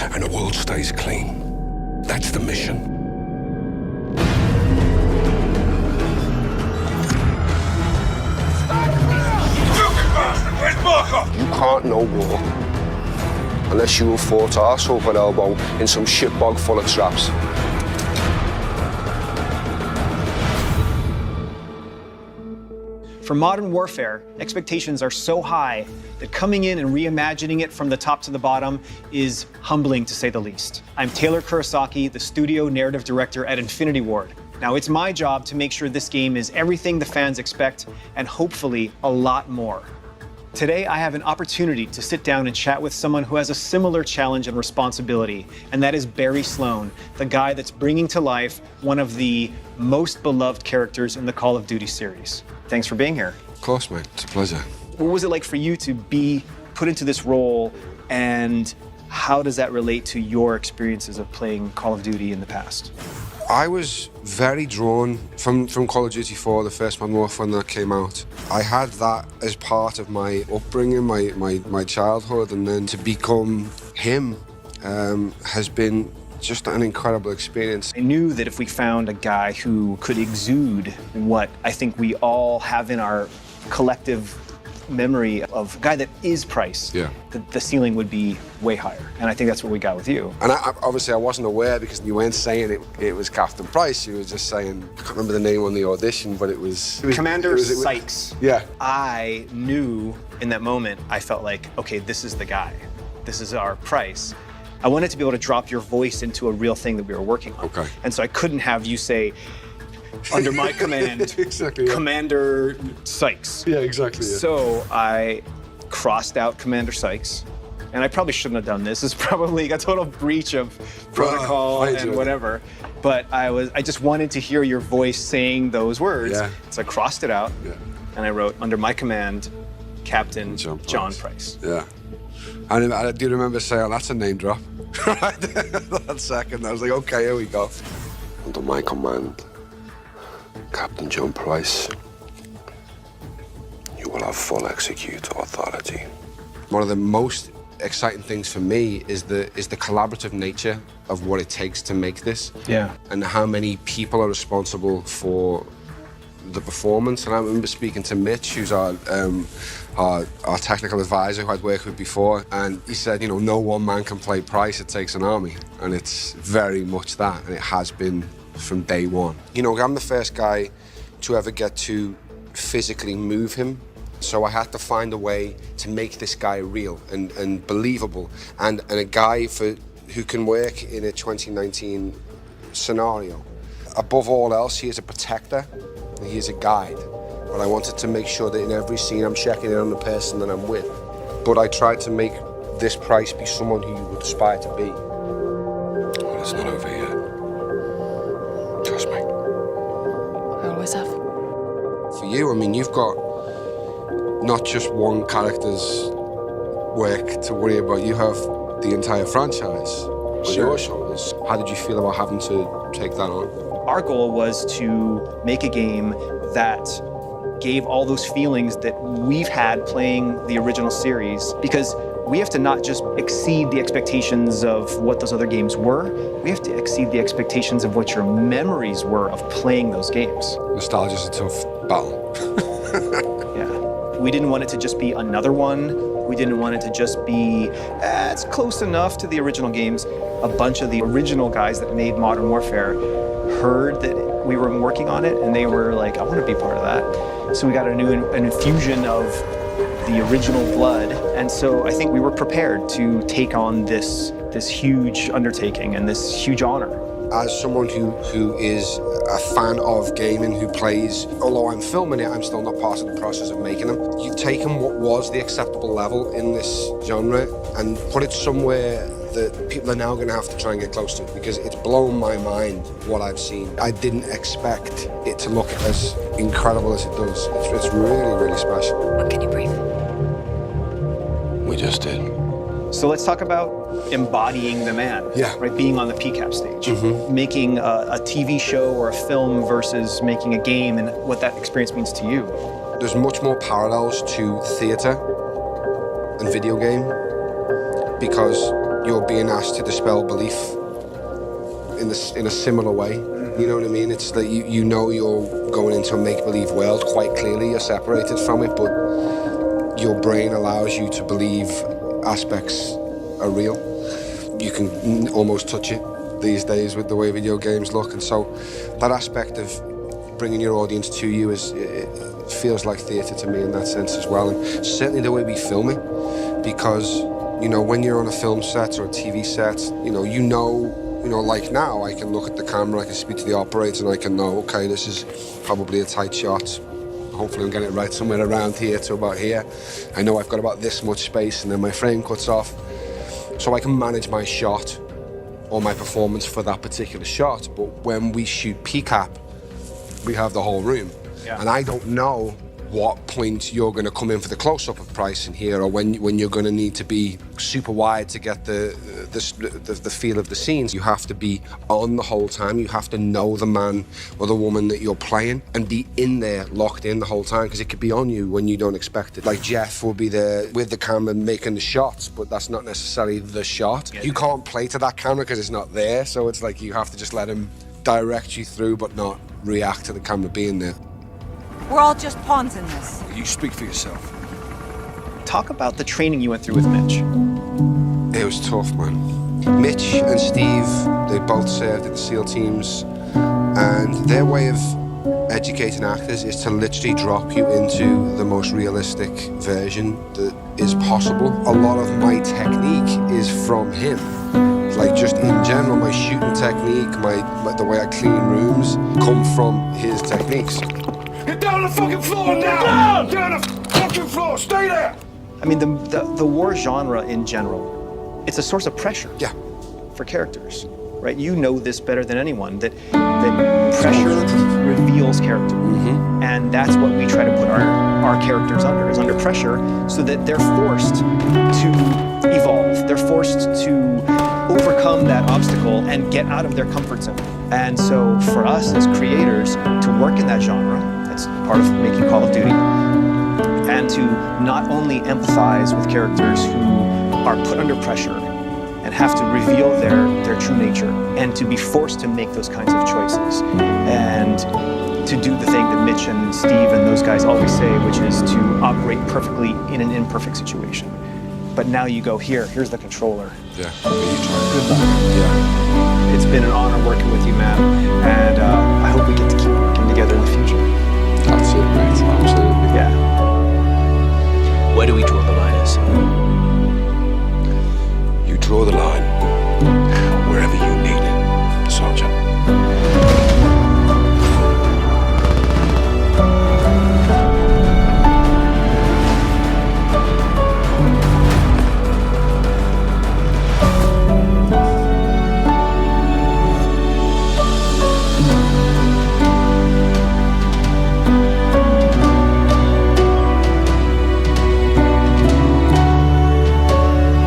and the world stays clean. That's the mission. Where's Markov? You can't know war unless you have fought arse over elbow in some shitbog full of traps. For Modern Warfare, expectations are so high that coming in and reimagining it from the top to the bottom is humbling, to say the least. I'm Taylor Kurosaki, the studio narrative director at Infinity Ward. Now, it's my job to make sure this game is everything the fans expect, and hopefully a lot more. Today, I have an opportunity to sit down and chat with someone who has a similar challenge and responsibility, and that is Barry Sloan, the guy that's bringing to life one of the most beloved characters in the Call of Duty series. Thanks for being here. Of course, mate. It's a pleasure. What was it like for you to be put into this role, and how does that relate to your experiences of playing Call of Duty in the past? I was very drawn from Call of Duty 4, the first Modern Warfare when that came out. I had that as part of my upbringing, my childhood, and then to become him has been just an incredible experience. I knew that if we found a guy who could exude what I think we all have in our collective memory of a guy that is Price, Yeah. the ceiling would be way higher. And I think that's what we got with you. And obviously I wasn't aware because you weren't saying it was Captain Price. You were just saying, I can't remember the name on the audition, but it was Commander Sykes. Yeah. I knew in that moment, I felt like, okay, this is the guy. This is our Price. I wanted to be able to drop your voice into a real thing that we were working on. Okay. And so I couldn't have you say, under my command, Exactly, yeah. Commander Sykes. Yeah, exactly. Yeah. So I crossed out Commander Sykes, and I probably shouldn't have done this. It's probably a total breach of protocol I and enjoyed it. whatever. But I just wanted to hear your voice saying those words. Yeah. So I crossed it out, Yeah. and I wrote, under my command, Captain John John Price. Price. Yeah. And I do remember saying, oh, that's a name drop. Right there, that second. I was like, okay, here we go. Under my command, Captain John Price, you will have full execute authority. One of the most exciting things for me is the collaborative nature of what it takes to make this. Yeah. And how many people are responsible for the performance. And I remember speaking to Mitch, who's our technical advisor who I'd worked with before, and he said, you know, no one man can play Price, it takes an army. And it's very much that, and it has been from day one. You know, I'm the first guy to ever get to physically move him, so I had to find a way to make this guy real and believable, and a guy who can work in a 2019 scenario. Above all else, he is a protector, he is a guide. But I wanted to make sure that in every scene I'm checking in on the person that I'm with. But I tried to make this Price be someone who you would aspire to be. Well, it's not over yet. Trust me. I always have. For you, I mean, you've got not just one character's work to worry about. You have the entire franchise on your shoulders. How did you feel about having to take that on? Our goal was to make a game that gave all those feelings that we've had playing the original series, because we have to not just exceed the expectations of what those other games were, we have to exceed the expectations of what your memories were of playing those games. Nostalgia's a tough battle. Yeah. We didn't want it to just be another one. We didn't want it to just be, it's close enough to the original games. A bunch of the original guys that made Modern Warfare heard that we were working on it, and they were like, I want to be part of that. So we got an infusion of the original blood, and so I think we were prepared to take on this huge undertaking and this huge honor. As someone who is a fan of gaming, who plays, although I'm filming it, I'm still not part of the process of making them. You've taken what was the acceptable level in this genre and put it somewhere that people are now going to have to try and get close to, because it's blown my mind what I've seen. I didn't expect it to look as incredible as it does. It's really, really special. When can you breathe? We just did. So let's talk about embodying the man, Yeah. right? Being on the PCAP stage, making a TV show or a film versus making a game, and what that experience means to you. There's much more parallels to theatre and video game, because you're being asked to dispel belief in a similar way. You know what I mean? It's that you know you're going into a make-believe world quite clearly. You're separated from it, but your brain allows you to believe aspects are real. You can almost touch it these days with the way video games look, and so that aspect of bringing your audience to you it feels like theatre to me in that sense as well, and certainly the way we film it, because when you're on a film set or a TV set, like now I can look at the camera, I can speak to the operator, and I can know, okay, this is probably a tight shot. Hopefully I'm getting it right somewhere around here to about here. I know I've got about this much space, and then my frame cuts off. So I can manage my shot or my performance for that particular shot. But when we shoot PCAP, we have the whole room. Yeah. And I don't know what point you're going to come in for the close-up of Bryson here, or when you're going to need to be super wide to get the feel of the scenes. You have to be on the whole time. You have to know the man or the woman that you're playing and be in there, locked in the whole time, because it could be on you when you don't expect it. Like Jeff will be there with the camera making the shots, but that's not necessarily the shot. Yeah. You can't play to that camera because it's not there, so it's like you have to just let him direct you through, but not react to the camera being there. We're all just pawns in this. You speak for yourself. Talk about the training you went through with Mitch. It was tough, man. Mitch and Steve, they both served in the SEAL teams, and their way of educating actors is to literally drop you into the most realistic version that is possible. A lot of my technique is from him. Like, just in general, my shooting technique, the way I clean rooms, come from his techniques. Get down on the fucking floor now! Down on the fucking floor! Stay there! I mean, the war genre in general, it's a source of pressure. Yeah. For characters, right? You know this better than anyone, that pressure reveals character. Mm-hmm. And that's what we try to put our characters under, is under pressure, so that they're forced to evolve. They're forced to overcome that obstacle and get out of their comfort zone. And so for us as creators to work in that genre, that's part of making Call of Duty, and to not only empathize with characters who are put under pressure and have to reveal their true nature, and to be forced to make those kinds of choices, and to do the thing that Mitch and Steve and those guys always say, which is to operate perfectly in an imperfect situation. But now you go, here's the controller. Yeah, but you try. Good luck. Yeah. It's been an honor working with you, man, and I hope we get to keep working together in the future. That's it, mate. Absolutely. Yeah. Where do we draw the line, as?